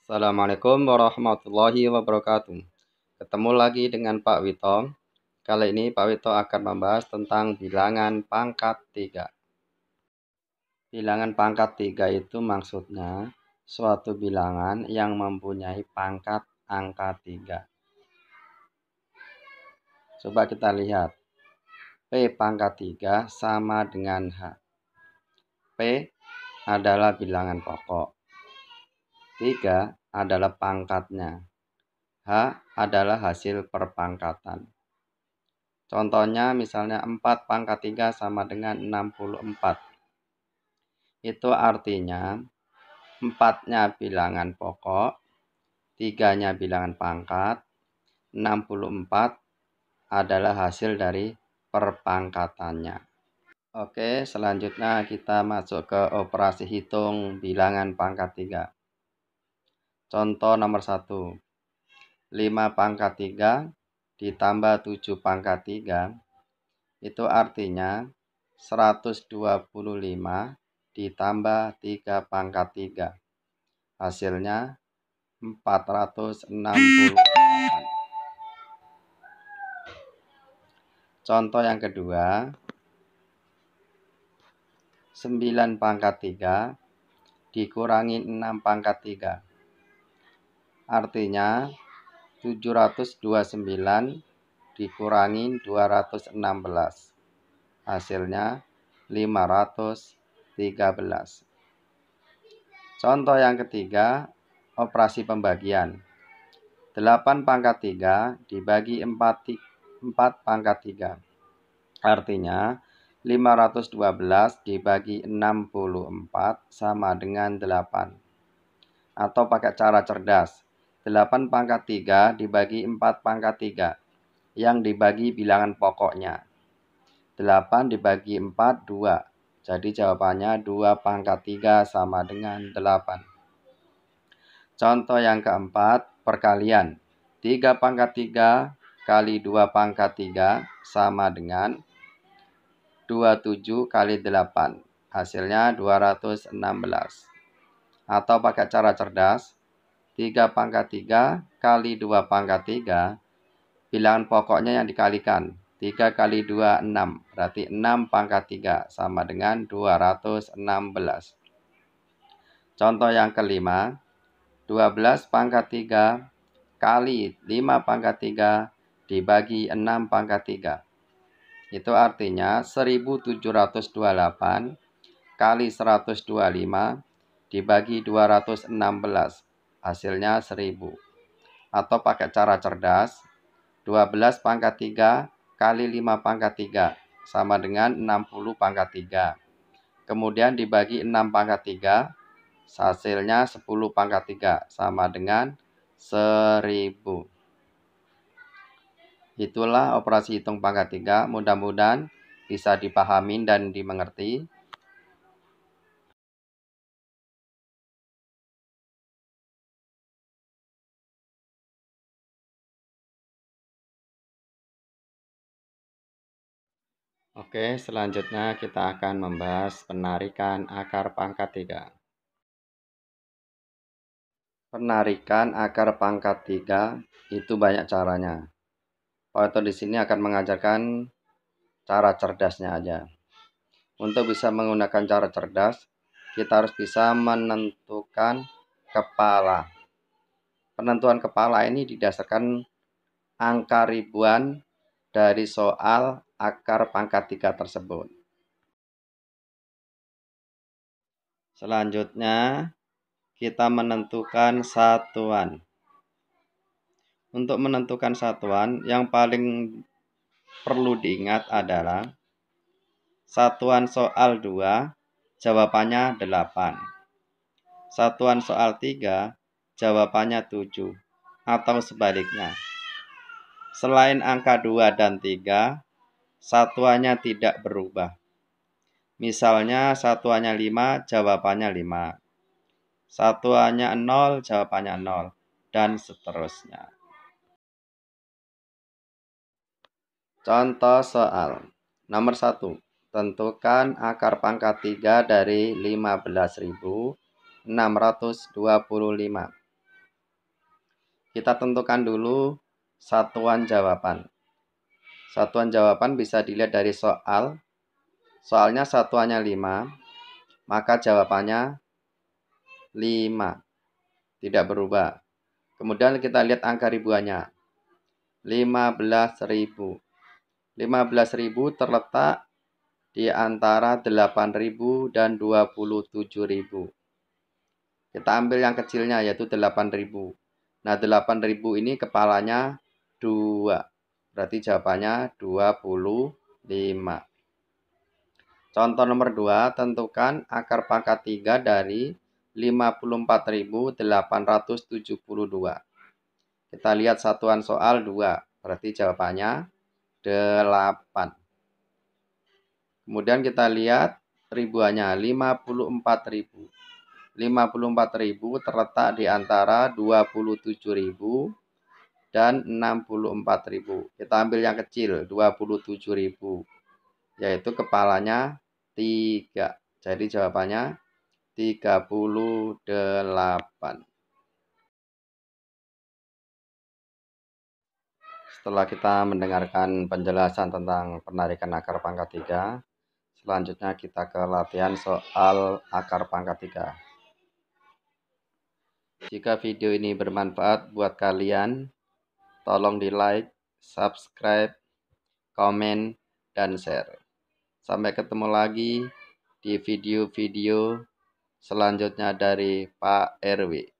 Assalamualaikum warahmatullahi wabarakatuh. Ketemu lagi dengan Pak Wito. Kali ini Pak Wito akan membahas tentang bilangan pangkat 3. Bilangan pangkat 3 itu maksudnya suatu bilangan yang mempunyai pangkat angka 3. Coba kita lihat. P pangkat 3 sama dengan H. P adalah bilangan pokok. 3 adalah pangkatnya. H adalah hasil perpangkatan. Contohnya misalnya 4 pangkat 3 sama dengan 64. Itu artinya 4-nya bilangan pokok, 3-nya bilangan pangkat, 64 adalah hasil dari perpangkatannya. Oke, selanjutnya kita masuk ke operasi hitung bilangan pangkat 3. Contoh nomor 1. 5 pangkat 3 ditambah 7 pangkat 3 itu artinya 125 ditambah 3 pangkat 3 hasilnya 468. Contoh yang kedua, 9 pangkat 3 dikurangi 6 pangkat 3 artinya 729 dikurangi 216 hasilnya 513. Contoh yang ketiga, operasi pembagian. 8 pangkat 3 dibagi 4 pangkat 3 artinya 512 dibagi 64 sama dengan 8. Atau pakai cara cerdas, 8 pangkat 3 dibagi 4 pangkat 3 yang dibagi bilangan pokoknya. 8 dibagi 4, 2. Jadi jawabannya 2 pangkat 3 sama dengan 8. Contoh yang keempat, perkalian. 3 pangkat 3 kali 2 pangkat 3 sama dengan 27 kali 8. Hasilnya 216. Atau pakai cara cerdas, 3 pangkat 3 kali 2 pangkat 3, bilangan pokoknya yang dikalikan. 3 kali 2, 6. Berarti 6 pangkat 3 sama dengan 216. Contoh yang kelima, 12 pangkat 3 kali 5 pangkat 3 dibagi 6 pangkat 3. Itu artinya 1728 kali 125 dibagi 216. Hasilnya 1000. Atau pakai cara cerdas, 12 pangkat 3 kali 5 pangkat 3 sama dengan 60 pangkat 3. Kemudian dibagi 6 pangkat 3, hasilnya 10 pangkat 3 sama dengan 1000. Itulah operasi hitung pangkat 3. Mudah-mudahan bisa dipahami dan dimengerti. Oke, selanjutnya kita akan membahas penarikan akar pangkat 3. Penarikan akar pangkat 3 itu banyak caranya. Pak Wito di sini akan mengajarkan cara cerdasnya aja. Untuk bisa menggunakan cara cerdas, kita harus bisa menentukan kepala. Penentuan kepala ini didasarkan angka ribuan dari soal akar pangkat 3 tersebut. Selanjutnya, kita menentukan satuan. Untuk menentukan satuan, yang paling perlu diingat adalah satuan soal 2, jawabannya 8. Satuan soal 3, jawabannya 7. Atau sebaliknya. Selain angka 2 dan 3, satuannya tidak berubah. Misalnya satuannya 5, jawabannya 5. Satuannya 0, jawabannya 0. Dan seterusnya. Contoh soal. Nomor 1. Tentukan akar pangkat 3 dari 15.625. kita tentukan dulu satuan jawaban. Satuan jawaban bisa dilihat dari soal. Soalnya satuannya 5, maka jawabannya 5. Tidak berubah. Kemudian kita lihat angka ribuannya. 15.000. 15.000 terletak di antara 8.000 dan 27.000. Kita ambil yang kecilnya yaitu 8.000. Nah, 8.000 ini kepalanya 2. Berarti jawabannya 25. Contoh nomor 2, tentukan akar pangkat 3 dari 54.872. Kita lihat satuan soal 2. Berarti jawabannya 8. Kemudian kita lihat ribuannya 54.000. 54.000 terletak di antara 27.000 dan 64.000. Kita ambil yang kecil 27.000, yaitu kepalanya 3. Jadi jawabannya 38. Setelah kita mendengarkan penjelasan tentang penarikan akar pangkat 3, selanjutnya kita ke latihan soal akar pangkat 3. Jika video ini bermanfaat buat kalian, tolong di like, subscribe, komen, dan share. Sampai ketemu lagi di video-video selanjutnya dari Pak RW.